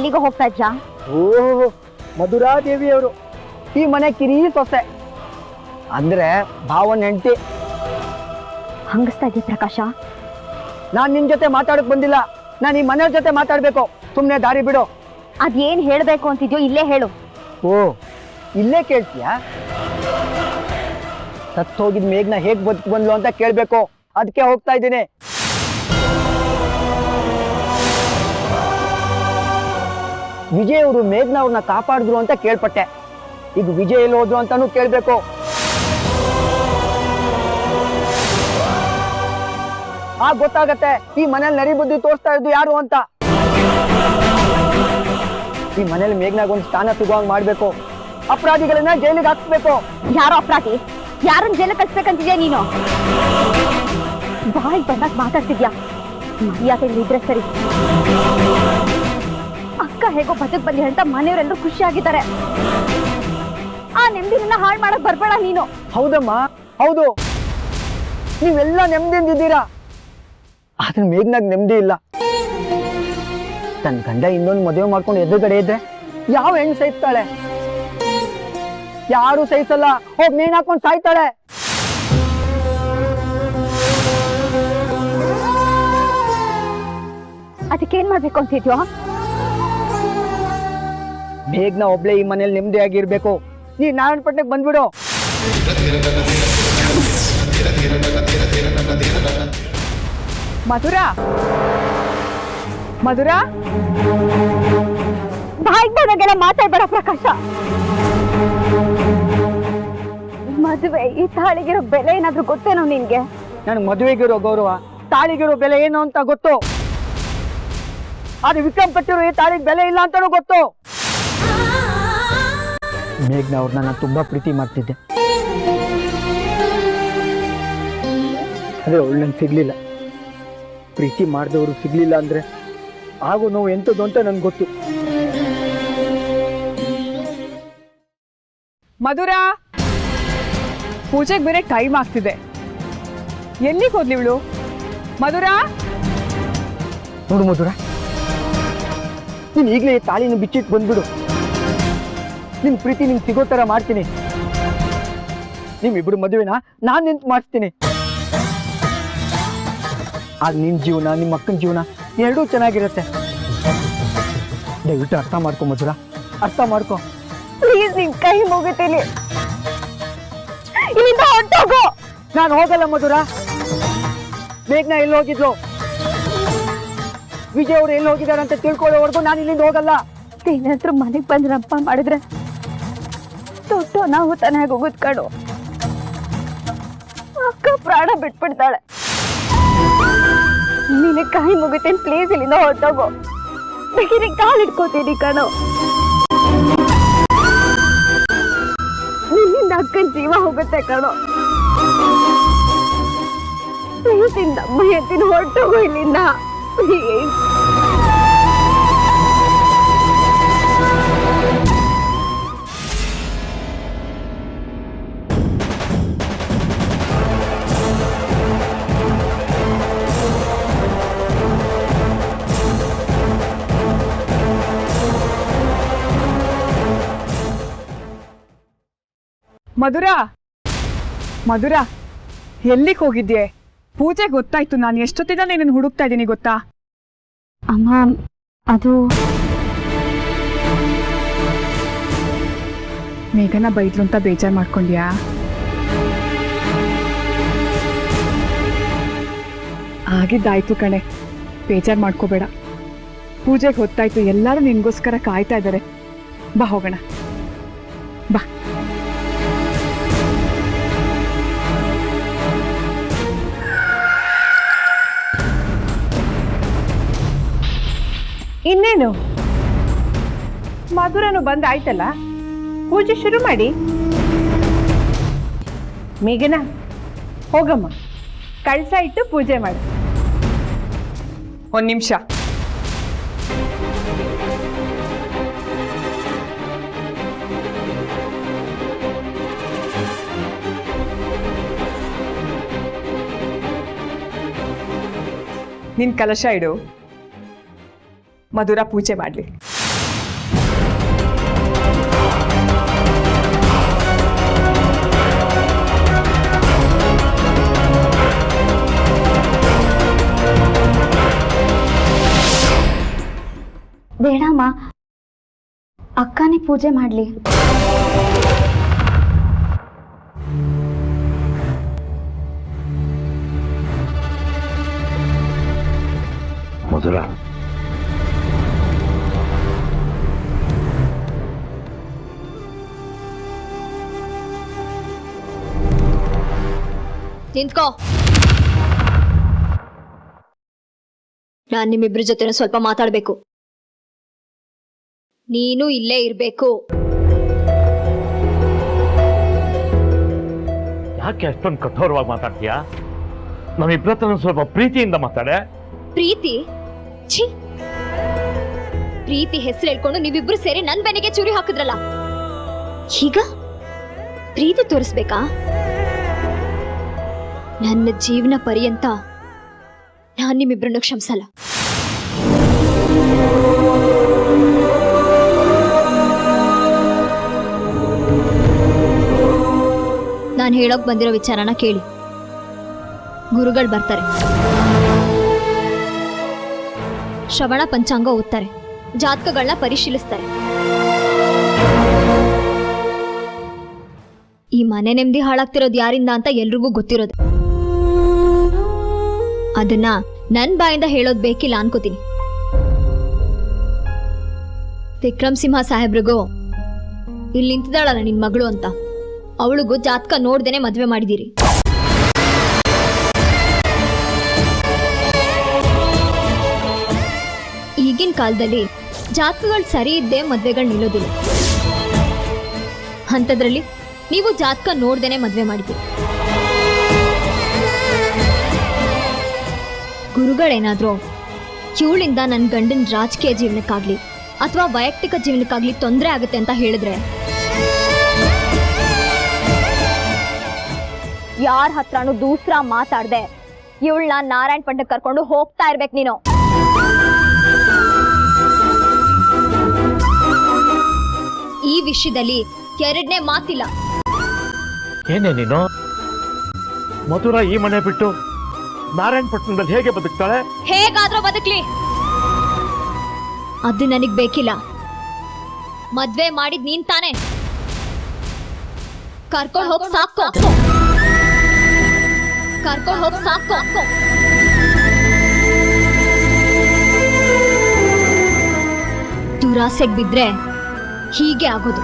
ಎಲ್ಲಿಗೋ ಹೋಗ್ತಾ ಇದ್ಯಾ? ಓ ಮಧುರಾದೇವಿ ಅವರು ಈ ಮನೆ ಕಿರಿ ಸೊಸೆ ಅಂದ್ರೆ ಭಾವನ್ ಹೆಂಡತಿ. ಹಂಗಿಸ್ತಾ ಇದೆಯಾ ಪ್ರಕಾಶ? ನಾನ್ ನಿನ್ ಜೊತೆ ಮಾತಾಡಕ್ ಬಂದಿಲ್ಲ, ನಾನು ಈ ಮನೆಯವ್ರ ಜೊತೆ ಮಾತಾಡ್ಬೇಕು. ಸುಮ್ನೆ ದಾರಿ ಬಿಡು. ಅದೇನ್ ಹೇಳ್ಬೇಕು ಅಂತಿದ್ಯೋ ಇಲ್ಲೇ ಹೇಳು. ಓ ಇಲ್ಲೇ ಕೇಳ್ತೀಯಾ? ಸತ್ತೋಗಿದ್ ಮೇಘ್ನ ಹೇಗ್ ಬದುಕು ಬಂದ್ಲು ಅಂತ ಕೇಳ್ಬೇಕು, ಅದಕ್ಕೆ ಹೋಗ್ತಾ ಇದ್ದೀನಿ. ವಿಜಯ್ ಅವರು ಮೇಘ್ನ ಅವ್ರನ್ನ ಕಾಪಾಡಿದ್ರು ಅಂತ ಕೇಳ್ಪಟ್ಟೆ. ಈಗ ವಿಜಯ್ ಎಲ್ಲಿ ಹೋದ್ರು ಅಂತಾನು ಕೇಳ್ಬೇಕು. ಆಗ ಗೊತ್ತಾಗತ್ತೆ ಈ ಮನೇಲಿ ನರಿ ಬುದ್ಧಿ ತೋರಿಸ್ತಾ ಇದ್ದು ಯಾರು ಅಂತ. ಈ ಮನೇಲಿ ಮೇಘ್ನಾಗ ಒಂದು ಸ್ಥಾನ ಸಿಗುವಂಗ್ ಮಾಡ್ಬೇಕು. ಅಪರಾಧಿಗಳನ್ನ ಜೈಲಿಗೆ ಹಾಕ್ಸ್ಬೇಕು. ಯಾರೋ ಅಪರಾಧಿ? ಯಾರನ್ನ ಜೈಲಿಗೆ ಕಳ್ಸ್ಬೇಕಂತಿದ್ಯಾ ನೀನು? ಬಾಯ್ ಬಂದಾಗ ಮಾತಾಡ್ತಿದ್ಯಾ? ಮರ್ಯಾದೆ ಇದ್ರೆ ಸರಿ. ಅಕ್ಕ ಹೇಗೋ ಬದುಕ್ ಬಂದಿ ಅಂತ ಮನೆಯವರೆಲ್ಲರೂ ಖುಷಿಯಾಗಿದ್ದಾರೆ. ಆ ನೆಮ್ಮದಿನ ಹಾಳು ಮಾಡಕ್ ಬರ್ಬೇಡ ನೀನು. ಹೌದಮ್ಮ, ಹೌದು, ನೀವೆಲ್ಲ ನೆಮ್ಮದಿಯಿಂದಿದ್ದೀರಾ. ಆದ್ರೆ ಮೇಘ್ನಾಗ ನೆಮ್ಮದಿ ಇಲ್ಲ. ತನ್ನ ಗಂಡ ಇನ್ನೊಂದು ಮದುವೆ ಮಾಡ್ಕೊಂಡು ಎದುರುಗಡೆ ಇದ್ರೆ ಯಾವ ಹೆಣ್ಣು ಸಹಿಸ್ತಾಳೆ? ಯಾರು ಸಹಿಸಲ್ಲ. ಹೋಗ್ ನೇಣ್ ಹಾಕೊಂಡು ಸಾಯ್ತಾಳೆ. ಅದಕ್ಕೇನ್ ಮಾಡ್ಬೇಕು ಅಂತಿದ್ಯೋ? ಮೇಘ್ನ ಒಬ್ಳೆ ಈ ಮನೇಲಿ ನೆಮ್ಮದಿಯಾಗಿರ್ಬೇಕು. ನೀ ನಾರಾಯಣಪಟ್ಟಣಕ್ಕೆ ಬಂದ್ಬಿಡು. ಮಧುರಾ, ಮಧುರಾ, ಬಾಯ್ ಬಂದಾಗೆಲ್ಲ ಮಾತಾಡ್ಬೇಡ ಪ್ರಕಾಶ. ಮದುವೆ ಈ ತಾಳಿಗಿರೋ ಬೆಲೆ ಏನಾದ್ರೂ ಗೊತ್ತೇನೋ ನಿನ್ಗೆ? ನನ್ ಮದುವೆಗಿರೋ ಗೌರವ, ತಾಳಿಗಿರೋ ಬೆಲೆ ಏನು ಅಂತ ಗೊತ್ತು. ಆದ್ರೆ ವಿಕ್ರಮ್ ಕಟ್ಟಿರೋ ಈ ತಾಳಿಗೆ ಬೆಲೆ ಇಲ್ಲ ಅಂತಾನೂ ಗೊತ್ತು. ಮೇಘ್ನ ಅವ್ರನ್ನ ನಾನು ತುಂಬಾ ಪ್ರೀತಿ ಮಾಡ್ತಿದ್ದೆ. ಅದೇ ಅವಳು ನಂಗೆ ಸಿಗ್ಲಿಲ್ಲ. ಪ್ರೀತಿ ಮಾಡಿದವರು ಸಿಗ್ಲಿಲ್ಲ ಅಂದ್ರೆ ಆಗೋ ನೋವು ಎಂಥದ್ದು ಅಂತ ನನ್ಗೆ ಗೊತ್ತು. ಮಧುರಾ, ಪೂಜೆಗೆ ಬೇರೆ ಟೈಮ್ ಆಗ್ತಿದೆ. ಎಲ್ಲಿಗೆ ಹೋದ್ಲಿ ಇವಳು? ಮಧುರಾ, ನೋಡು ಮಧುರ, ನೀನು ಈಗಲೇ ಈ ತಾಳಿನ ಬಿಚ್ಚಿಟ್ಟು ಬಂದ್ಬಿಡು. ನಿನ್ ಪ್ರೀತಿ ನಿಂಗೆ ಸಿಗೋ ತರ ಮಾಡ್ತೀನಿ. ನಿಮ್ಮಿಬ್ರು ಮದುವೆನ ನಾನ್ ನಿಂತು ಮಾಡಿಸ್ತೀನಿ. ಆಗ ನಿನ್ ಜೀವನ, ನಿಮ್ಮ ಅಕ್ಕನ ಜೀವನ ಎರಡೂ ಚೆನ್ನಾಗಿರುತ್ತೆ. ದಯವಿಟ್ಟು ಅರ್ಥ ಮಾಡ್ಕೊ ಮಧುರ, ಅರ್ಥ ಮಾಡ್ಕೊ. ಪ್ಲೀಸ್ ನಿನ್ ಕೈ ಮುಗಿತೀನಿ, ಇಲ್ಲಿಂದ ಹೊರಟೋಗು. ನಾನು ಹೋಗಲ್ಲ ಮಧುರ. ಮೇಘ್ನ ಎಲ್ಲಿ ಹೋಗಿದ್ಲು, ವಿಜಯ್ ಅವ್ರು ಎಲ್ಲಿ ಹೋಗಿದ್ದಾರೆ ಅಂತ ತಿಳ್ಕೊಳ್ಳೋವರೆಗೂ ನಾನು ಇಲ್ಲಿಂದ ಹೋಗಲ್ಲ. ಏನಾದ್ರೂ ಮನೆಗ್ ಬಂದ್ ರಂಪ ಮಾಡಿದ್ರೆ ದೊಡ್ಡ ಅನಾಹುತನೇ ಹೋಗುದ್ ಕಣು. ಅಕ್ಕ ಪ್ರಾಣ ಬಿಟ್ಬಿಡ್ತಾಳೆ. ನಿನ್ನ ಕೈ ಮುಗಿತೀನಿ, ಪ್ಲೀಸ್ ಇಲ್ಲಿಂದ ಹೊರಟೋಗು. ಬೇಕಿದ್ರೆ ಕಾಲಿಡ್ಕೋತೀನಿ ಕಣು. ನಿನ್ನಿಂದ ಅಕ್ಕನ ಜೀವ ಹೋಗುತ್ತೆ ಕಣು. ಪ್ಲೀಸ್ ಇಂದ ಹೇಳ್ತೀನಿ, ಹೊರಟೋಗು ಇಲ್ಲಿಂದ ಪ್ಲೀಸ್. ಮಧುರಾ, ಮಧುರಾ, ಎಲ್ಲಿಗೆ ಹೋಗಿದ್ಯೆ? ಪೂಜೆ ಗೊತ್ತಾಯ್ತು. ನಾನು ಎಷ್ಟೊತ್ತಿಂದ ನಿನ್ನನ್ನು ಹುಡುಕ್ತಾ ಇದ್ದೀನಿ ಗೊತ್ತಾ? ಅಮ್ಮ, ಅದು ಮೇಘನ ಬೈದ್ಲು ಅಂತ ಬೇಜಾರು ಮಾಡ್ಕೊಂಡ್ಯಾ? ಆಗಿದ್ದಾಯ್ತು ಕಣೆ, ಬೇಜಾರು ಮಾಡ್ಕೋಬೇಡ. ಪೂಜೆಗೆ ಹೊತ್ತಾಯ್ತು, ಎಲ್ಲರೂ ನಿನ್ಗೋಸ್ಕರ ಕಾಯ್ತಾ ಇದ್ದಾರೆ. ಬಾ ಹೋಗೋಣ, ಬಾ. ಇನ್ನೇನು, ಮಧುರನು ಬಂದಾಯ್ತಲ್ಲ, ಪೂಜೆ ಶುರು ಮಾಡಿ. ಮೇಘನಾ, ಹೋಗಮ್ಮ, ಕಳಸ ಇಟ್ಟು ಪೂಜೆ ಮಾಡು. ಒಂದು ನಿಮಿಷ. ನಿನ್ ಕಲಶ ಇಡು, ಮಧುರ ಪೂಜೆ ಮಾಡಲಿ. ಬೇಡಮ್ಮ, ಅಕ್ಕನೇ ಪೂಜೆ ಮಾಡ್ಲಿ. ಮಧುರ, ನಿಂತ್ಕೋ. ನಾನ್ ನಿಮ್ಮಿಬ್ರ ಜೊತೆ ಸ್ವಲ್ಪ ಮಾತಾಡ್ಬೇಕು. ನೀನು ಇಲ್ಲೇ ಇರ್ಬೇಕು. ಯಾಕೆ ಅಷ್ಟೊಂದು ಕಠೋರವಾಗಿ ಮಾತಾಡ್ತೀಯಾ? ನಮ್ಮಿಬ್ಬರ ಹತ್ರ ಸ್ವಲ್ಪ ಪ್ರೀತಿಯಿಂದ ಮಾತಾಡೆ. ಪ್ರೀತಿ? ಛೀ, ಪ್ರೀತಿ ಹೆಸರು ಹೇಳ್ಕೊಂಡು ನೀವಿಬ್ರು ಸೇರಿ ನನ್ ಬೆನ್ನಿಗೆ ಚೂರಿ ಹಾಕಿದ್ರಲ್ಲ, ಈಗ ಪ್ರೀತಿ ತೋರಿಸ್ಬೇಕಾ? ನನ್ನ ಜೀವನ ಪರ್ಯಂತ ನಾನ್ ನಿಮ್ಮಿಬ್ರನ್ನು ಕ್ಷಮಿಸಲ್ಲ. ನಾನು ಹೇಳೋಕ್ ಬಂದಿರೋ ವಿಚಾರನ ಕೇಳಿ. ಗುರುಗಳು ಬರ್ತಾರೆ, ಶ್ರವಣ ಪಂಚಾಂಗ ಓದ್ತಾರೆ, ಜಾತಕಗಳನ್ನ ಪರಿಶೀಲಿಸ್ತಾರೆ. ಈ ಮನೆ ನೆಮ್ಮದಿ ಹಾಳಾಗ್ತಿರೋದು ಯಾರಿಂದ ಅಂತ ಎಲ್ರಿಗೂ ಗೊತ್ತಿರೋದು. ಅದನ್ನ ನನ್ ಬಾಯಿಂದ ಹೇಳೋದ್ ಬೇಕಿಲ್ಲ ಅನ್ಕೋತೀನಿ. ವಿಕ್ರಮ್ ಸಿಂಹ ಸಾಹೇಬ್ರಿಗೂ ಇಲ್ಲಿ ನಿಂತಿದ್ದಾಳಲ್ಲ ನಿನ್ ಮಗಳು ಅಂತ, ಅವಳಿಗೂ ಜಾತಕ ನೋಡ್ದೇನೆ ಮದ್ವೆ ಮಾಡಿದೀರಿ. ಈಗಿನ ಕಾಲದಲ್ಲಿ ಜಾತಕಗಳು ಸರಿ ಇದ್ದೇ ಮದ್ವೆಗಳು ನಿಲ್ಲೋದಿಲ್ಲ. ಅಂಥದ್ರಲ್ಲಿ ನೀವು ಜಾತಕ ನೋಡ್ದೇನೆ ಮದ್ವೆ ಮಾಡಿದ್ದೀರಿ. ಗುರುಗಳೇನಾದ್ರೂ ಇವಳಿಂದ ನನ್ನ ಗಂಡನ ರಾಜಕೀಯ ಜೀವನಕ್ಕಾಗ್ಲಿ ಅಥವಾ ವೈಯಕ್ತಿಕ ಜೀವನಕ್ಕಾಗ್ಲಿ ತೊಂದರೆ ಆಗುತ್ತೆ ಅಂತ ಹೇಳಿದ್ರೆ ಯಾರ ಹತ್ರನೂ ದೂಸ್ರ ಮಾತಾಡ್ದೆ ಇವಳನ್ನ ನಾರಾಯಣ್ ಪಂಡಕ್ ಕರ್ಕೊಂಡು ಹೋಗ್ತಾ ಇರ್ಬೇಕು ನೀನು. ಈ ವಿಷಯದಲ್ಲಿ ಎರಡನೇ ಮಾತಿಲ್ಲ. ಏನೇ ನೀನು? ಮಧುರ ಈ ಮನೆ ಬಿಟ್ಟು ನಾರಾಯಣ ಪಟ್ಟಣದಲ್ಲಿ ಹೇಗೆ ಬದುಕ್ತಾಳೆ? ಹೇಗಾದ್ರೂ ಬದುಕ್ಲಿ, ಅದು ನನಗ್ ಬೇಕಿಲ್ಲ. ಮದ್ವೆ ಮಾಡಿದ್ ನೀನ್ ತಾನೆ, ಕರ್ಕೊಂಡು ಹೋಗ್ ಸಾಕು, ಕರ್ಕೊಂಡು ಹೋಗ್ ಸಾಕು. ದುರಾಸೆಗ್ ಬಿದ್ರೆ ಹೀಗೆ ಆಗೋದು.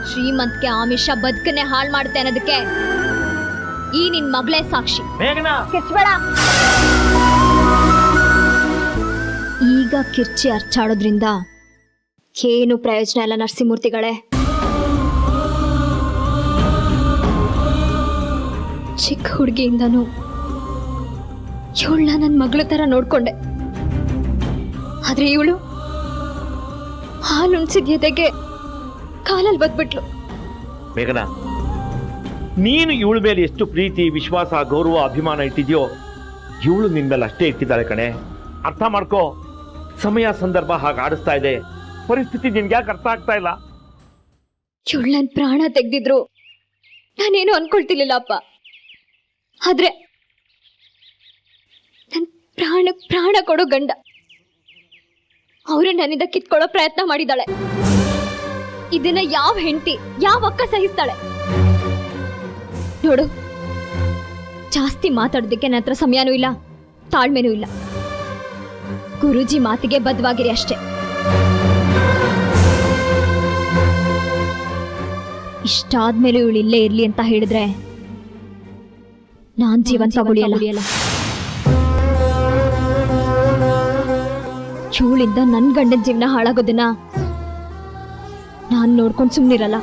ಶ್ರೀಮಂತ್ಗೆ ಆಮಿಷ ಬದುಕನ್ನೇ ಹಾಳು ಮಾಡುತ್ತೆ ಅನ್ನೋದಕ್ಕೆ ಈ ನಿನ್ ಮಗಳೇ ಸಾಕ್ಷಿ. ಕಿರ್ಚ್ಬೇಡ. ಈಗ ಕಿರ್ಚಿ ಅರ್ಚಾಡೋದ್ರಿಂದ ಏನು ಪ್ರಯೋಜನ ಇಲ್ಲ ನರಸಿಂಹಮೂರ್ತಿಗಳೇ. ಚಿಕ್ಕ ಹುಡುಗಿಯಿಂದನೂ ಇವಳನ್ನ ನನ್ನ ಮಗಳ ತರ ನೋಡ್ಕೊಂಡೆ, ಆದ್ರೆ ಇವಳು ಹಾಲುಣ್ಸಿದ ಎದೆಗೆ ಕಾಲಲ್ಲಿ ಬದ್ಬಿಟ್ಲು. ಮೇಘನಾ, ನೀನು ಇವಳ ಮೇಲೆ ಎಷ್ಟು ಪ್ರೀತಿ, ವಿಶ್ವಾಸ, ಗೌರವ, ಅಭಿಮಾನ ಇಟ್ಟಿದ್ಯೋ ಇವಳು ನಿನ್ ಮೇಲೆ ಅಷ್ಟೇ ಇಟ್ಟಿದ್ದಾಳೆ ಕಣೆ. ಅರ್ಥ ಮಾಡ್ಕೋ. ಸಮಯ ಸಂದರ್ಭ ಹಾಗೆ ಆಡಿಸ್ತಾ ಇದೆ. ಪರಿಸ್ಥಿತಿ ನಿನ್ಗೆ ಯಾಕೆ ಅರ್ಥ ಆಗ್ತಾ ಇಲ್ಲ? ಇವಳು ನನ್ನ ಪ್ರಾಣ ತೆಗ್ದಿದ್ರು ನಾನೇನು ಅನ್ಕೊಳ್ತಿರ್ಲಿಲ್ಲ ಅಪ್ಪ. ಆದ್ರೆ ನನ್ ಪ್ರಾಣ ಕೊಡೋ ಗಂಡ ಅವರು ನನ್ನಿಂದ ಕಿತ್ಕೊಳ್ಳೋ ಪ್ರಯತ್ನ ಮಾಡಿದಾಳೆ. ಇದನ್ನ ಯಾವ ಹೆಂಡತಿ, ಯಾವ ಅಕ್ಕ ಸಹಿಸ್ತಾಳೆ? ನೋಡು, ಜಾಸ್ತಿ ಮಾತಾಡೋದಕ್ಕೆ ನನ್ನ ಹತ್ರ ಸಮಯನೂ ಇಲ್ಲ, ತಾಳ್ಮೆನೂ ಇಲ್ಲ. ಗುರೂಜಿ ಮಾತಿಗೆ ಬದ್ಧವಾಗಿರಿ ಅಷ್ಟೇ. ಇಷ್ಟಾದ್ಮೇಲೆ ಇವಳು ಇಲ್ಲೇ ಇರ್ಲಿ ಅಂತ ಹೇಳಿದ್ರೆ ನಾನ್ ಜೀವನ ತಗೊಳಿಯಲ್ಲ. ಇವಳಿಂದ ನನ್ ಗಂಡನ ಜೀವನ ಹಾಳಾಗೋದನ್ನ ನಾನ್ ನೋಡ್ಕೊಂಡು ಸುಮ್ನಿರಲ್ಲ.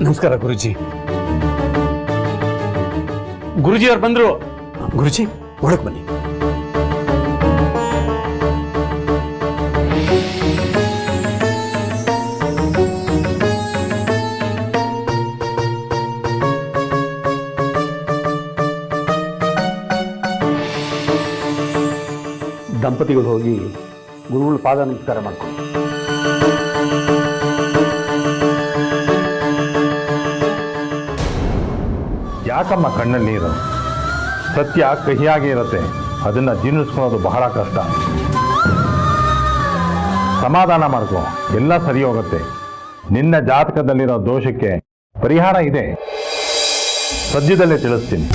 ನಮಸ್ಕಾರ ಗುರುಜಿ. ಗುರುಜಿ ಅವ್ರು ಬಂದ್ರು. ಗುರುಜಿ ಒಳಗೆ ಬನ್ನಿ. ದಂಪತಿಗಳು ಹೋಗಿ ಗುರುಗಳ ಪಾದ ನಮಸ್ಕಾರ ಮಾಡ್ಕೊಂಡು ಯಾಕಮ್ಮ ಕಣ್ಣಲ್ಲಿ ನೀರು? ಸತ್ಯ ಕಹಿಯಾಗಿ ಇರುತ್ತೆ, ಅದನ್ನ ಜೀರ್ಣಿಸ್ಕೊಳ್ಳೋದು ಬಹಳ ಕಷ್ಟ. ಸಮಾಧಾನ ಮಾಡ್ಕೊ, ಎಲ್ಲ ಸರಿ ಹೋಗುತ್ತೆ. ನಿನ್ನ ಜಾತಕದಲ್ಲಿರೋ ದೋಷಕ್ಕೆ ಪರಿಹಾರ ಇದೆ, ಸದ್ಯದಲ್ಲೇ ತಿಳಿಸ್ತೀನಿ.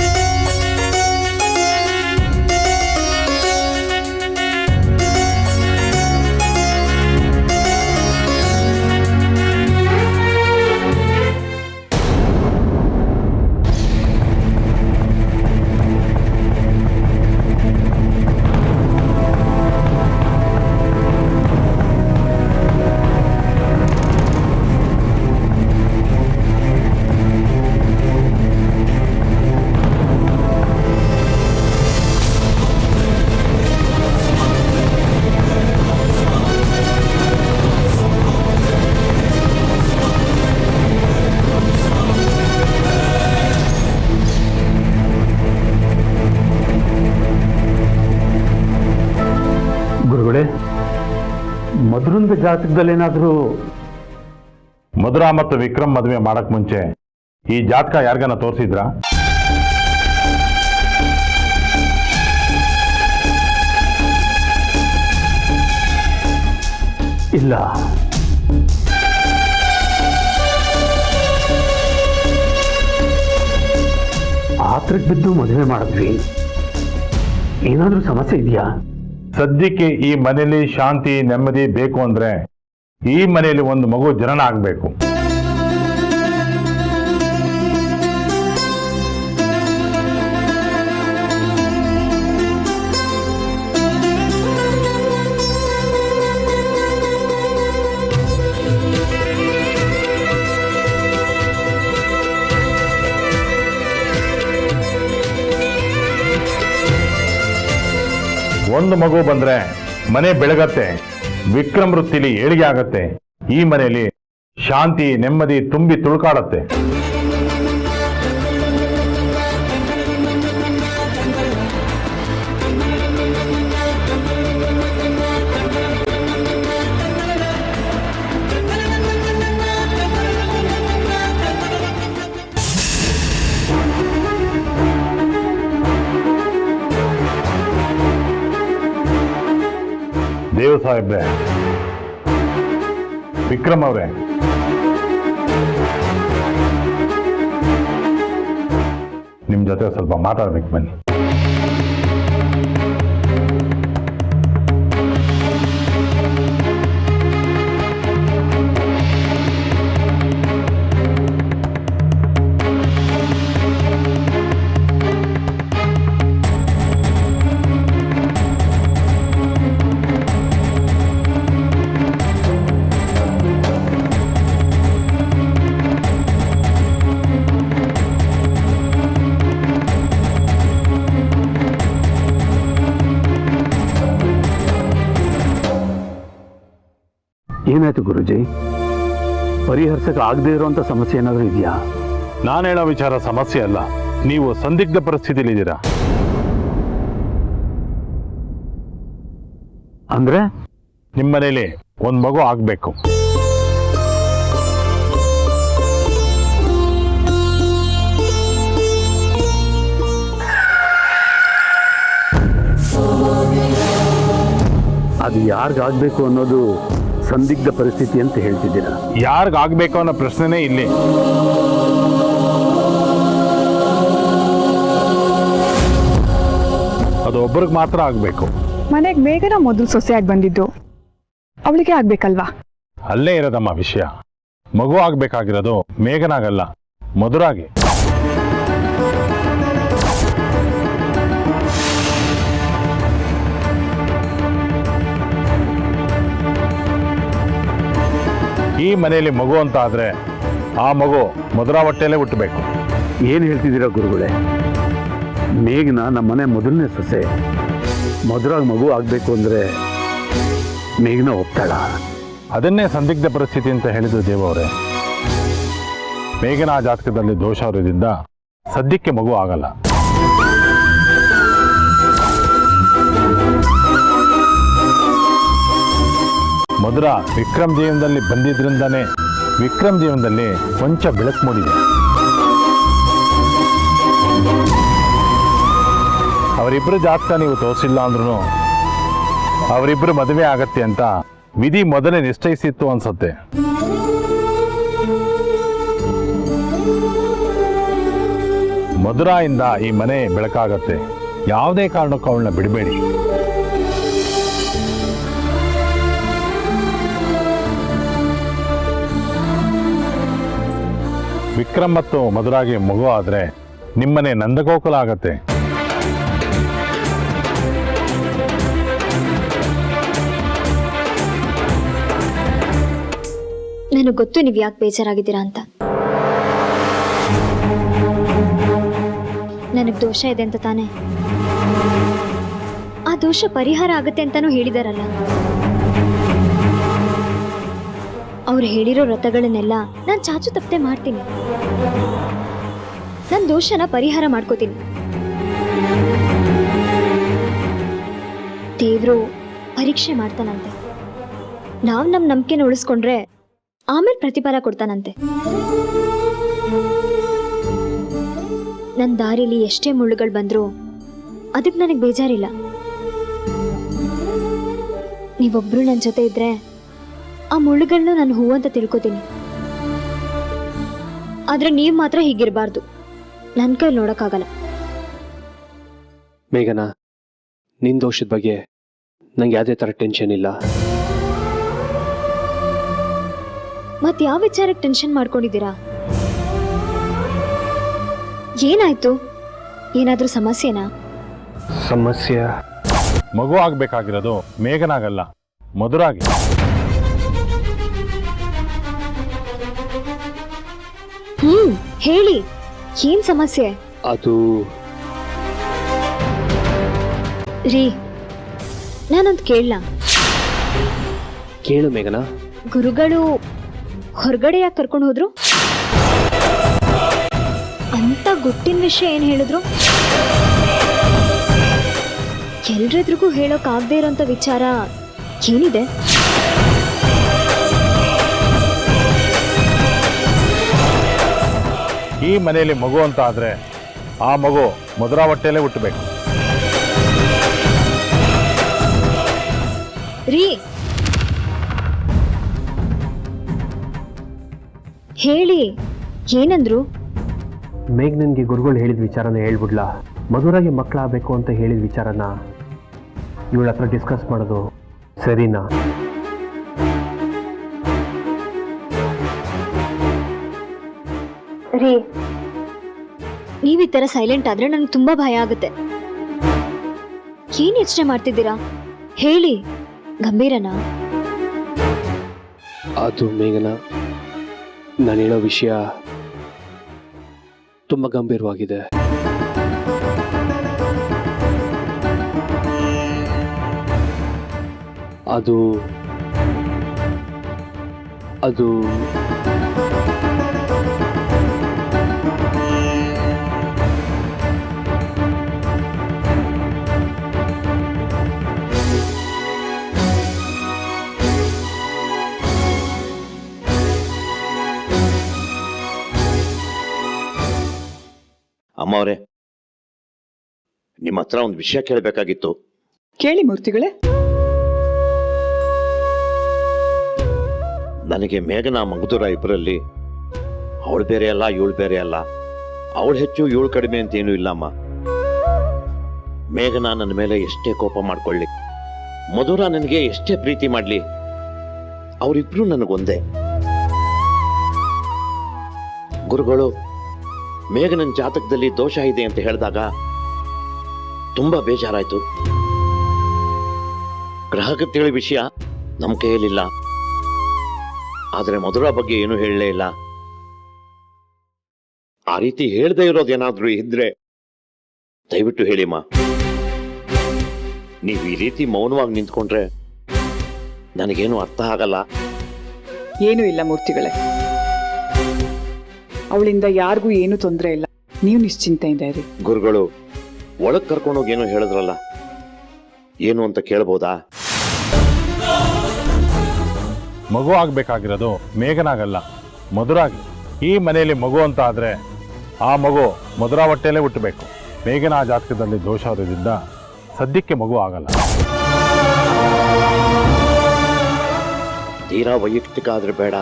ಗುರುಗಳೇ, ಮಧುರಂದ ಜಾತಕದಲ್ಲೇನಾದರೂ? ಮಧುರಾ ಮತ್ತು ವಿಕ್ರಮ್ ಮದುವೆ ಮಾಡಕ್ ಮುಂಚೆ ಈ ಜಾತಕ ಯಾರಿಗಾನ ತೋರಿಸಿದ್ರ? ಇಲ್ಲ. ಆತ್ರಕ್ಕೆ ಬಿದ್ದು ಮದುವೆ ಮಾಡಿದ್ವಿ. ಏನಾದರೂ ಸಮಸ್ಯೆ ಇದೆಯಾ? ಸದ್ಯಕ್ಕೆ ಈ ಮನೆಯಲ್ಲಿ ಶಾಂತಿ ನೆಮ್ಮದಿ ಬೇಕು ಅಂದ್ರೆ ಈ ಮನೆಯಲ್ಲಿ ಒಂದು ಮಗು ಜನನ ಆಗಬೇಕು. ಒಂದು ಮಗು ಬಂದ್ರೆ ಮನೆ ಬೆಳಗತ್ತೆ, ವಿಕ್ರಮ್ ವೃತ್ತಿಲಿ ಏಳಿಗೆ ಆಗತ್ತೆ, ಈ ಮನೆಯಲ್ಲಿ ಶಾಂತಿ ನೆಮ್ಮದಿ ತುಂಬಿ ತುಳುಕಾಡತ್ತೆ. ದೇವ ಸಾಹೇಬ್ರೆ, ವಿಕ್ರಮ್ ಅವರೇ, ನಿಮ್ ಜೊತೆ ಸ್ವಲ್ಪ ಮಾತಾಡ್ಬೇಕು, ಬನ್ನಿ. ಏನಾಯ್ತು ಗುರುಜಿ? ಪರಿಹರಿಸಕ್ಕೆ ಆಗದೆ ಇರುವಂತ ಸಮಸ್ಯೆ ಏನಾದರೂ ಇದೆಯಾ? ನಾನು ಹೇಳೋ ವಿಚಾರ ಸಮಸ್ಯೆ ಅಲ್ಲ, ನೀವು ಸಂದಿಗ್ಧ ಪರಿಸ್ಥಿತಿಲಿದ್ದೀರಾ. ಅಂದ್ರೆ ನಿಮ್ಮನೇಲಿ ಒಂದು ಮಗು ಆಗ್ಬೇಕು. ಅದು ಯಾರಿಗಾಗಬೇಕು ಅನ್ನೋದು ಸಂದಿಗ್ಧ ಪರಿಸ್ಥಿತಿ ಅಂತ ಹೇಳ್ತಿದ್ದೀರಾ? ಯಾರಿಗಾಗಬೇಕು ಅನ್ನೋ ಪ್ರಶ್ನೆನೇ ಇಲ್ಲಿ. ಅದು ಒಬ್ಬರಿಗೆ ಮಾತ್ರ ಆಗಬೇಕು. ಮನೆಗೆ ಮೇಘನ ಮೊದಲು ಸೊಸೆಯಾಗಿ ಬಂದಿದ್ದು, ಅವಳಿಗೆ ಆಗ್ಬೇಕಲ್ವಾ? ಅಲ್ಲೇ ಇರೋದಮ್ಮ ವಿಷಯ. ಮಗು ಆಗ್ಬೇಕಾಗಿರೋದು ಮೇಘನಾಗಲ್ಲ, ಮಧುರಾಗಿ. ಈ ಮನೆಯಲ್ಲಿ ಮಗು ಅಂತ ಆದ್ರೆ ಆ ಮಗು ಮಧುರಾ ಹೊಟ್ಟೆಯಲ್ಲೇ ಹುಟ್ಟಬೇಕು. ಏನು ಹೇಳ್ತಿದ್ದೀರಾ ಗುರುಗಳೇ? ಮೇಘನ ನಮ್ಮನೆ ಮೊದಲನೇ ಸೊಸೆ. ಮಧುರಾಗ ಮಗು ಆಗಬೇಕು ಅಂದರೆ ಮೇಘನ ಒಪ್ತಾಳ? ಅದನ್ನೇ ಸಂದಿಗ್ಧ ಪರಿಸ್ಥಿತಿ ಅಂತ ಹೇಳಿದ್ರು ದೇವರೇ. ಮೇಘನ ಜಾತಕದಲ್ಲಿ ದೋಷ ಇರೋದ್ರಿಂದ ಸದ್ಯಕ್ಕೆ ಮಗು ಆಗಲ್ಲ. ಮಧುರಾ ವಿಕ್ರಮ್ ಜೀವನದಲ್ಲಿ ಬಂದಿದ್ರಿಂದಾನೇ ವಿಕ್ರಮ್ ಜೀವನದಲ್ಲಿ ಕೊಂಚ ಬೆಳಕು ಮೂಡಿದೆ. ಅವರಿಬ್ಬರು ಜಾತಕ ನೀವು ತೋರಿಸಿಲ್ಲ ಅಂದ್ರೂ ಅವರಿಬ್ಬರು ಮದುವೆ ಆಗತ್ತೆ ಅಂತ ವಿಧಿ ಮೊದಲೇ ನಿಶ್ಚಯಿಸಿತ್ತು ಅನ್ಸುತ್ತೆ. ಮಧುರಾಯಿಂದ ಈ ಮನೆ ಬೆಳಕಾಗತ್ತೆ. ಯಾವುದೇ ಕಾರಣಕ್ಕೂ ಅವಳನ್ನ ಬಿಡಬೇಡಿ. ವಿಕ್ರಮ್ ಮತ್ತು ಮಧುರಾಗೆ ಮಗು ಆದ್ರೆ ನಿಮ್ಮನೆ ನಂದಗೋಕುಲ ಆಗತ್ತೆ. ನನಗೆ ಗೊತ್ತು ನೀವು ಯಾಕೆ ಬೇಜಾರಾಗಿದ್ದೀರಾ ಅಂತ. ನನಗೆ ದೋಷ ಇದೆ ಅಂತ ತಾನೆ. ಆ ದೋಷ ಪರಿಹಾರ ಆಗುತ್ತೆ ಅಂತಾನೂ ಹೇಳಿದಾರಲ್ಲ. ಅವ್ರು ಹೇಳಿರೋ ವ್ರತಗಳನ್ನೆಲ್ಲ ನಾನು ಚಾಚು ತಪ್ಪದೆ ಮಾಡ್ತೀನಿ. ನನ್ನ ದೋಷನ ಪರಿಹಾರ ಮಾಡ್ಕೋತೀನಿ. ದೇವ್ರು ಪರೀಕ್ಷೆ ಮಾಡ್ತಾನಂತೆ. ನಾವು ನಮ್ಮ ನಂಬಿಕೆನ ಉಳಿಸ್ಕೊಂಡ್ರೆ ಆಮೇಲೆ ಪ್ರತಿಫಲ ಕೊಡ್ತಾನಂತೆ. ನನ್ನ ದಾರಿಲಿ ಎಷ್ಟೇ ಮುಳ್ಳುಗಳು ಬಂದರೂ ಅದಕ್ಕೆ ನನಗೆ ಬೇಜಾರಿಲ್ಲ. ನೀವೊಬ್ರು ನನ್ನ ಜೊತೆ ಇದ್ರೆ ಆ ಮುಳ್ಳುಗಳನ್ನ ನಾನು ಹೂ ಅಂತ ತಿಳ್ಕೊತೀನಿ. ಆದ್ರೆ ನೀವು ಮಾತ್ರ ಹೀಗಿರಬಾರ್ದು. ನನ್ನ ಕೈ ನೋಡೋಕ್ಕಾಗಲ್ಲ. ಮೇಘನ, ನಿನ್ನ ದೋಷದ ಬಗ್ಗೆ ನಂಗೆ ಯಾವುದೇ ಥರ ಟೆನ್ಷನ್ ಇಲ್ಲ. ಮತ್ತೆ ಯಾವ ವಿಚಾರಕ್ಕೆ ಟೆನ್ಷನ್ ಮಾಡ್ಕೊಂಡಿದ್ದೀರಾ? ಏನಾಯ್ತು? ಏನಾದ್ರೂ ಸಮಸ್ಯೆನಾ? ಸಮಸ್ಯೆ? ಮಗು ಆಗ್ಬೇಕಾಗಿರೋದು ಮೇಘನಾಗಲ್ಲ, ಮಧುರಾಗಿ. ಹೇಳಿ, ಏನ್ ಸಮಸ್ಯೆ? ಅದು ರೀ, ನಾನೊಂದು ಕೇಳಲ್ಲ? ಕೇಳು ಮೇಘನ. ಗುರುಗಳು ಹೊರಗಡೆ ಯಾಕೆ ಕರ್ಕೊಂಡು ಹೋದ್ರು ಅಂತ ಗುಟ್ಟಿನ ವಿಷಯ ಏನ್ ಹೇಳಿದ್ರು? ಎಲ್ರೆದ್ರಿಗೂ ಹೇಳೋಕ್ ಆಗದೆ ಇರೋಂಥ ವಿಚಾರ ಏನಿದೆ? ಈ ಮನೆಯಲ್ಲಿ ಮಗು ಅಂತ ಆದ್ರೆ ಆ ಮಗು ಮಧುರಾ ಹೊಟ್ಟೆಯಲ್ಲೇ ಹುಟ್ಟಬೇಕು. ರೀ, ಹೇಳಿ, ಏನಂದ್ರು? ಮೇಘನನ್ಗೆ ಗುರುಗಳು ಹೇಳಿದ ವಿಚಾರನ ಹೇಳ್ಬಿಡ್ಲ? ಮಧುರಾಗೆ ಮಕ್ಕಳಾಗಬೇಕು ಅಂತ ಹೇಳಿದ ವಿಚಾರನ ಇವಳ ಹತ್ರ ಡಿಸ್ಕಸ್ ಮಾಡೋದು ಸರಿನಾ? ರೀ, ನೀವು ಈ ತರ ಸೈಲೆಂಟ್ ಆದ್ರೆ ನನಗೆ ತುಂಬಾ ಭಯ ಆಗುತ್ತೆ. ಏನ್ ಯೋಚನೆ ಮಾಡ್ತಿದ್ದೀರಾ? ಹೇಳಿ, ಗಂಭೀರನಾ? ಅದು ಮೇಘನ, ನಾನು ಹೇಳೋ ವಿಷಯ ತುಂಬ ಗಂಭೀರವಾಗಿದೆ. ಅದು ಅದು ಅಮ್ಮವ್ರೆ, ನಿಮ್ಮ ಹತ್ರ ಒಂದು ವಿಷಯ ಕೇಳಬೇಕಾಗಿತ್ತು. ಕೇಳಿ ಮೂರ್ತಿಗಳೇ. ನನಗೆ ಮೇಘನ ಮಗದುರ ಇಬ್ಬರಲ್ಲಿ ಅವಳು ಬೇರೆ ಅಲ್ಲ, ಇವಳು ಬೇರೆ ಅಲ್ಲ. ಅವಳು ಹೆಚ್ಚು, ಇವಳು ಕಡಿಮೆ ಅಂತ ಏನೂ ಇಲ್ಲಮ್ಮ. ಮೇಘನ ನನ್ನ ಮೇಲೆ ಎಷ್ಟೇ ಕೋಪ ಮಾಡ್ಕೊಳ್ಳಿ, ಮಧುರ ನನಗೆ ಎಷ್ಟೇ ಪ್ರೀತಿ ಮಾಡಲಿ, ಅವರಿಬ್ರು ನನಗೊಂದೇ. ಗುರುಗಳು ಮೇಘನನ್ ಜಾತಕದಲ್ಲಿ ದೋಷ ಇದೆ ಅಂತ ಹೇಳಿದಾಗ ತುಂಬಾ ಬೇಜಾರಾಯ್ತು. ಗ್ರಹಗತಿಗಳ ವಿಷಯ ನಮ್ಮ ಕೈಯಲ್ಲಿಲ್ಲ, ಆದರೆ ಮಧುರ ಬಗ್ಗೆ ಏನೂ ಹೇಳಲೇ ಇಲ್ಲ. ಆ ರೀತಿ ಹೇಳ್ದೇ ಇರೋದೇನಾದ್ರೂ ಇದ್ರೆ ದಯವಿಟ್ಟು ಹೇಳಿಮ್ಮ. ನೀವು ಈ ರೀತಿ ಮೌನವಾಗಿ ನಿಂತ್ಕೊಂಡ್ರೆ ನನಗೇನು ಅರ್ಥ ಆಗಲ್ಲ. ಏನೂ ಇಲ್ಲ ಮೂರ್ತಿಗಳೇ, ಅವಳಿಂದ ಯಾರಿಗೂ ಏನೂ ತೊಂದರೆ ಇಲ್ಲ, ನೀವು ನಿಶ್ಚಿಂತೆಯಿಂದ ಇರಿ. ಗುರುಗಳು ಒಳಗ್ ಕರ್ಕೊಂಡೋಗಿ ಏನೋ ಹೇಳಿದ್ರಲ್ಲ, ಏನು ಅಂತ ಕೇಳ್ಬೋದಾ? ಮಗು ಆಗ್ಬೇಕಾಗಿರೋದು ಮೇಘನಾಗಲ್ಲ, ಮಧುರಾಗಿ. ಈ ಮನೆಯಲ್ಲಿ ಮಗು ಅಂತ ಆದ್ರೆ ಆ ಮಗು ಮಧುರಾ ಹೊಟ್ಟೆಯಲ್ಲೇ ಹುಟ್ಟಬೇಕು. ಮೇಘನ ಜಾತಕದಲ್ಲಿ ದೋಷ ಇರೋದ್ರಿಂದ ಸದ್ಯಕ್ಕೆ ಮಗು ಆಗಲ್ಲ. ತೀರಾ ವೈಯಕ್ತಿಕ ಆದ್ರೆ ಬೇಡ,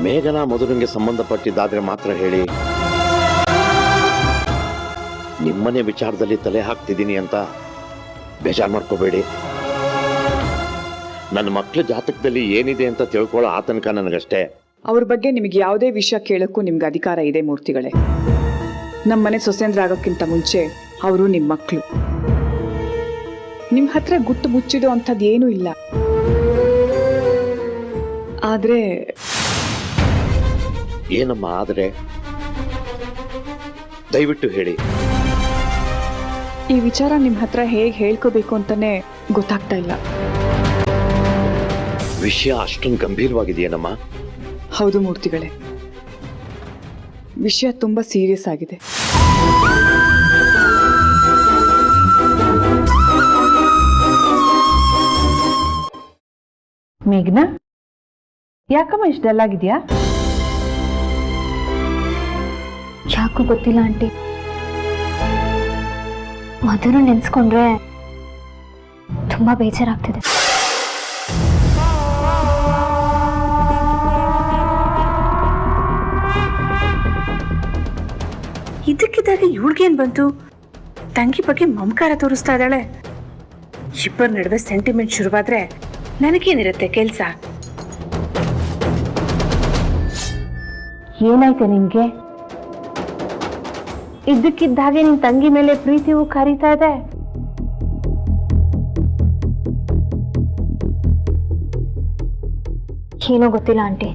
ಮೇಘನ ಮಧುರಂಗೆ ಸಂಬಂಧಪಟ್ಟಿದ್ದಾದ್ರೆ ಮಾತ್ರ ಹೇಳಿ. ನಿಮ್ಮನೆ ವಿಚಾರದಲ್ಲಿ ತಲೆ ಹಾಕ್ತಿದ್ದೀನಿ ಅಂತ ಬೇಜಾರು ಮಾಡ್ಕೋಬೇಡಿ. ನನ್ನ ಮಕ್ಕಳ ಜಾತಕದಲ್ಲಿ ಏನಿದೆ ಅಂತ ತಿಳ್ಕೊಳ್ಳೋ ಆತನಕ ನನಗಷ್ಟೇ. ಅವ್ರ ಬಗ್ಗೆ ನಿಮಗೆ ಯಾವುದೇ ವಿಷಯ ಕೇಳೋಕ್ಕೂ ನಿಮ್ಗೆ ಅಧಿಕಾರ ಇದೆ ಮೂರ್ತಿಗಳೇ. ನಮ್ಮನೆ ಸೊಸೆಂದ್ರ ಆಗೋಕ್ಕಿಂತ ಮುಂಚೆ ಅವರು ನಿಮ್ಮ ಮಕ್ಕಳು. ನಿಮ್ಮ ಹತ್ರ ಗುಟ್ಟು ಮುಚ್ಚಿಡೋ ಅಂಥದ್ದು ಏನೂ ಇಲ್ಲ. ಆದ್ರೆ ಏನಮ್ಮ ಆದ್ರೆ ದಯವಿಟ್ಟು ಹೇಳಿ. ಈ ವಿಚಾರ ನಿಮ್ಮ ಹತ್ರ ಹೇಗೆ ಹೇಳ್ಕೋಬೇಕು ಅಂತಾನೆ ಗೊತ್ತಾಗ್ತಾ ಇಲ್ಲ. ವಿಷಯ ಅಷ್ಟೊಂದು ಗಂಭೀರವಾಗಿದೆಯೇನಮ್ಮ? ಹೌದು ಮೂರ್ತಿಗಳೇ, ವಿಷಯ ತುಂಬಾ ಸೀರಿಯಸ್ ಆಗಿದೆ. ಮೇಘನಾ, ಯಾಕಮ್ಮ ಇಷ್ಟು ಡಲ್ ಆಗಿದ್ಯಾ? ಯಾಕೂ ಗೊತ್ತಿಲ್ಲ ಆಂಟಿ, ಮಧುರು ನೆನ್ಸ್ಕೊಂಡ್ರೆ ತುಂಬಾ ಬೇಜಾರಾಗ್ತಿದೆ. ಇದಕ್ಕಿದ್ದಾಗೆ ಇವಳಿಗೇನ್ ಬಂತು? ತಂಗಿ ಬಗ್ಗೆ ಮಮಕಾರ ತೋರಿಸ್ತಾ ಇದ್ದಾಳೆ. ಇಬ್ಬರ ನಡುವೆ ಸೆಂಟಿಮೆಂಟ್ ಶುರುವಾದ್ರೆ ನನಗೇನಿರುತ್ತೆ ಕೆಲ್ಸ? ಏನಾಯ್ತು ನಿನ್ಗೆ? ಇದ್ದಕ್ಕಿದ್ದಾಗೆ ನಿನ್ ತಂಗಿ ಮೇಲೆ ಪ್ರೀತಿಯೂ ಕರೀತಾ ಇದೆ. ಏನೋ ಗೊತ್ತಿಲ್ಲ ಆಂಟಿ,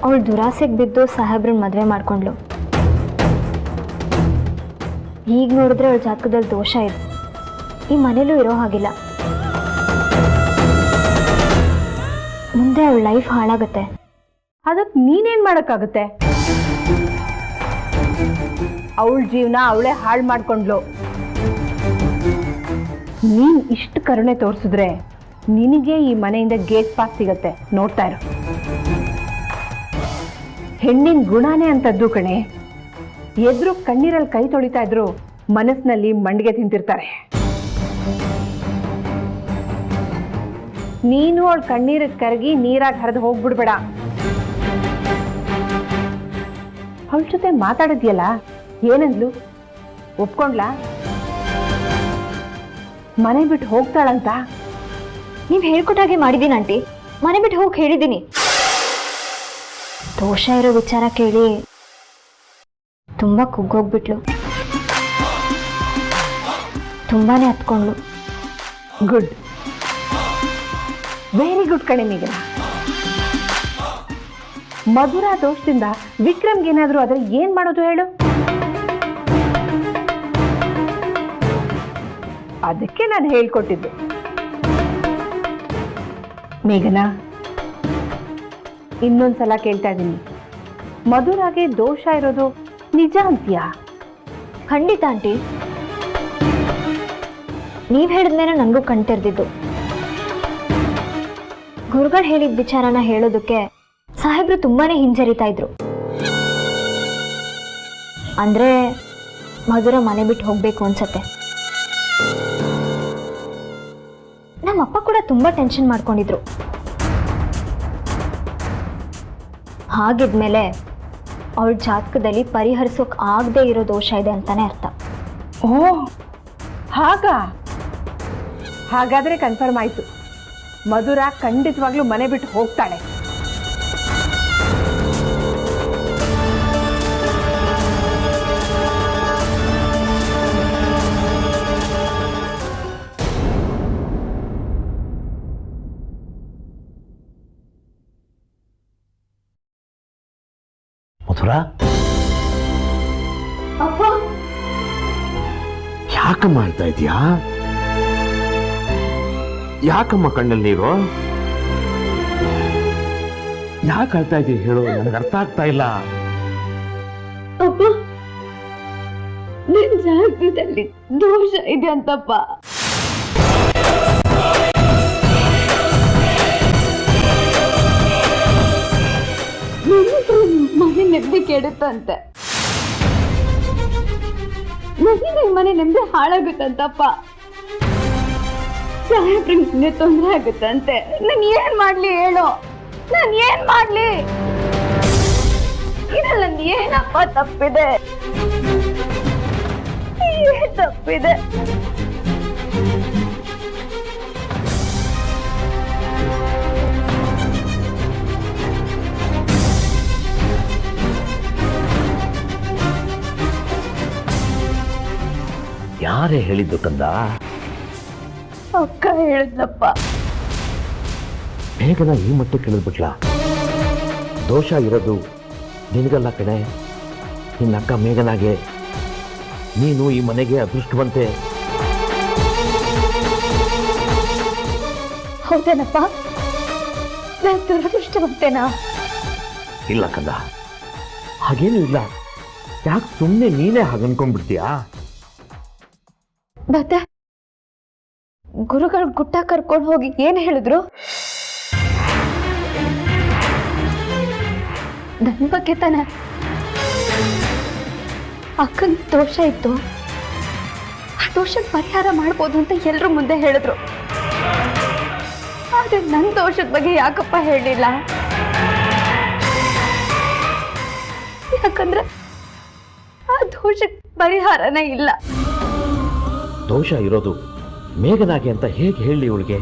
ಅವಳು ದುರಾಸೆಗೆ ಬಿದ್ದು ಸಾಹೇಬ್ರನ್ನ ಮದುವೆ ಮಾಡ್ಕೊಂಡ್ಲು. ಈಗ ನೋಡಿದ್ರೆ ಅವಳ ಜಾತಕದಲ್ಲಿ ದೋಷ ಇದೆ. ಈ ಮನೇಲೂ ಇರೋ ಹಾಗಿಲ್ಲ. ಮುಂದೆ ಅವಳ ಲೈಫ್ ಹಾಳಾಗತ್ತೆ. ಅದಕ್ಕೆ ನೀನೇನ್ ಮಾಡಕ್ಕಾಗುತ್ತೆ? ಅವಳ ಜೀವನ ಅವಳೇ ಹಾಳು ಮಾಡ್ಕೊಂಡ್ಲು. ನೀನ್ ಇಷ್ಟು ಕರುಣೆ ತೋರಿಸಿದ್ರೆ ನಿನಗೆ ಈ ಮನೆಯಿಂದ ಗೇಟ್ ಪಾಸ್ ಸಿಗತ್ತೆ. ನೋಡ್ತಾ ಇರು. ಹೆಣ್ಣಿನ ಗುಣನೇ ಅಂತದ್ದು ಕಣೆ. ಎದ್ರು ಕಣ್ಣೀರಲ್ಲಿ ಕೈ ತೊಳಿತಾ ಇದ್ರು ಮನಸ್ಸಿನಲ್ಲಿ ಮಂಡಿಗೆ ತಿಂತಿರ್ತಾರೆ. ನೀನು ಅವಳ ಕಣ್ಣೀರಿಗೆ ಕರಗಿ ನೀರಾಗಿ ಹರಿದು ಹೋಗ್ಬಿಡ್ಬೇಡ. ಅವಳ ಜೊತೆ ಮಾತಾಡಿದ್ಯಲ್ಲ, ಏನಂದ್ಲು? ಒಪ್ಕೊಂಡ್ಲಾ? ಮನೆ ಬಿಟ್ಟು ಹೋಗ್ತಾಳಂತ? ನೀವ್ ಹೇಳ್ಕೊಟ್ಟಾಗೆ ಮಾಡಿದೀನಿ ಆಂಟಿ. ಮನೆ ಬಿಟ್ಟು ಹೋಗಿ ಹೇಳಿದ್ದೀನಿ. ದೋಷ ಇರೋ ವಿಚಾರ ಕೇಳಿ ತುಂಬಾ ಕುಗ್ಗೋಗ್ಬಿಟ್ಲು. ತುಂಬಾನೇ ಹತ್ಕೊಂಡ್ಲು. ಗುಡ್, ವೆರಿ ಗುಡ್ ಕಣೆ ಮೇಘನ. ಮಧುರಾ ದೋಷದಿಂದ ವಿಕ್ರಮ್ಗೇನಾದ್ರೂ ಆದ್ರೆ ಏನ್ ಮಾಡೋದು ಹೇಳು? ಅದಕ್ಕೆ ನಾನು ಹೇಳ್ಕೊಟ್ಟಿದ್ದು. ಮೇಘನಾ, ಇನ್ನೊಂದ್ಸಲ ಕೇಳ್ತಾ ಇದ್ದೀನಿ, ಮಧುರಾಗೆ ದೋಷ ಇರೋದು ನಿಜ ಅಂತೀಯಾ? ಖಂಡಿತ ಆಂಟಿ. ನೀವ್ ಹೇಳಿದ್ಮೇಲೆ ನನಗೂ ಕಣ್ತೆರ್ದಿದ್ದು. ಗುರುಗಳು ಹೇಳಿದ ವಿಚಾರನ ಹೇಳೋದಕ್ಕೆ ಸಾಹೇಬ್ರು ತುಂಬಾನೇ ಹಿಂಜರಿತಾ ಇದ್ರು. ಅಂದ್ರೆ ಮಧುರ ಮನೆ ಬಿಟ್ಟು ಹೋಗ್ಬೇಕು ಅನ್ಸತ್ತೆ. ನಮ್ಮಪ್ಪ ಕೂಡ ತುಂಬಾ ಟೆನ್ಷನ್ ಮಾಡ್ಕೊಂಡಿದ್ರು. ಹಾಗಿದ್ಮೇಲೆ ಅವಳ ಜಾತಕದಲ್ಲಿ ಪರಿಹರಿಸೋಕ್ ಆಗದೆ ಇರೋ ದೋಷ ಇದೆ ಅಂತಾನೆ ಅರ್ಥ. ಓ ಹಾಗಾದ್ರೆ ಕನ್ಫರ್ಮ್ ಆಯ್ತು, ಮಧುರಾ ಖಂಡಿತವಾಗ್ಲೂ ಮನೆ ಬಿಟ್ಟು ಹೋಗ್ತಾಳೆ. ಮಧುರ, ಅಪ್ಪ ಯಾಕೆ ಮಾಡ್ತಾ ಇದೀಯಾ? ಯಾಕಮ್ಮ ಕಣ್ಣಲ್ಲಿ ನೀರು? ಯಾಕೆ ಅಳ್ತಾ ಇದೀಯ ಹೇಳು, ನನಗೆ ಅರ್ಥ ಆಗ್ತಾ ಇಲ್ಲ. ಅಪ್ಪ ನಿನ್ ಜಾತಕದಲ್ಲಿ ದೋಷ ಇದೆ ಅಂತಪ್ಪ. ಮನೆ ನೆಮ್ಮದಿ ಕೆಡುತ್ತಂತೆ, ನನ್ನಿಂದ ಮನೆ ನೆಮ್ಮದಿ ಹಾಳಾಗುತ್ತಂತಪ್ಪ. ಸಾಹೇಬ್ರಿಗೆ ತೊಂದರೆ ಆಗುತ್ತಂತೆ. ನಾನು ಏನ್ ಮಾಡ್ಲಿ ಹೇಳು, ನಾನು ಏನ್ ಮಾಡ್ಲಿ? ಇದ್ರಲ್ಲಿ ಏನಪ್ಪ ತಪ್ಪಿದೆ? ಏನ್ ತಪ್ಪಿದೆ? ಯಾರೇ ಹೇಳಿದ್ದು ಕಂದ? ಅಕ್ಕ ಹೇಳಿದ್ಲಪ್ಪ. ಮೇಘನ ಈ ಮಟ್ಟಕ್ಕೆ ಇಳಿದ್ಬಿಟ್ಲ? ದೋಷ ಇರೋದು ನಿನಗಲ್ಲ ಕಣೆ, ನಿನ್ನ ಅಕ್ಕ ಮೇಘನಾಗೆ. ನೀನು ಈ ಮನೆಗೆ ಅದೃಷ್ಟವಂತೆ. ಹೌದೇನಪ್ಪ? ನಾನು ದುರದೃಷ್ಟವಂತೇನಾ? ಇಲ್ಲ ಕಂದ, ಹಾಗೇನೂ ಇಲ್ಲ. ಯಾಕೆ ಸುಮ್ಮನೆ ನೀನೇ ಹಾಗನ್ಕೊಂಡ್ಬಿಡ್ತೀಯಾ? ಮತ್ತೆ ಗುರುಗಳು ಗುಟ್ಟ ಕರ್ಕೊಂಡು ಹೋಗಿ ಏನ್ ಹೇಳಿದ್ರು? ನನ್ ಬಗ್ಗೆ ತಾನೆ. ಅಕ್ಕನ ದೋಷ ಇತ್ತು, ಆ ದೋಷದ ಪರಿಹಾರ ಮಾಡ್ಬೋದು ಅಂತ ಎಲ್ರ ಮುಂದೆ ಹೇಳಿದ್ರು. ಆದ್ರೆ ನನ್ ದೋಷದ ಬಗ್ಗೆ ಯಾಕಪ್ಪ ಹೇಳಿಲ್ಲ? ಯಾಕಂದ್ರೆ ಆ ದೋಷಕ್ಕೆ ಪರಿಹಾರನೇ ಇಲ್ಲ. ದೋಷ ಇರೋದು ಮೇಘನಾಗೆ ಅಂತ ಹೇಗೆ ಹೇಳಿ ಇವಳಿಗೆ?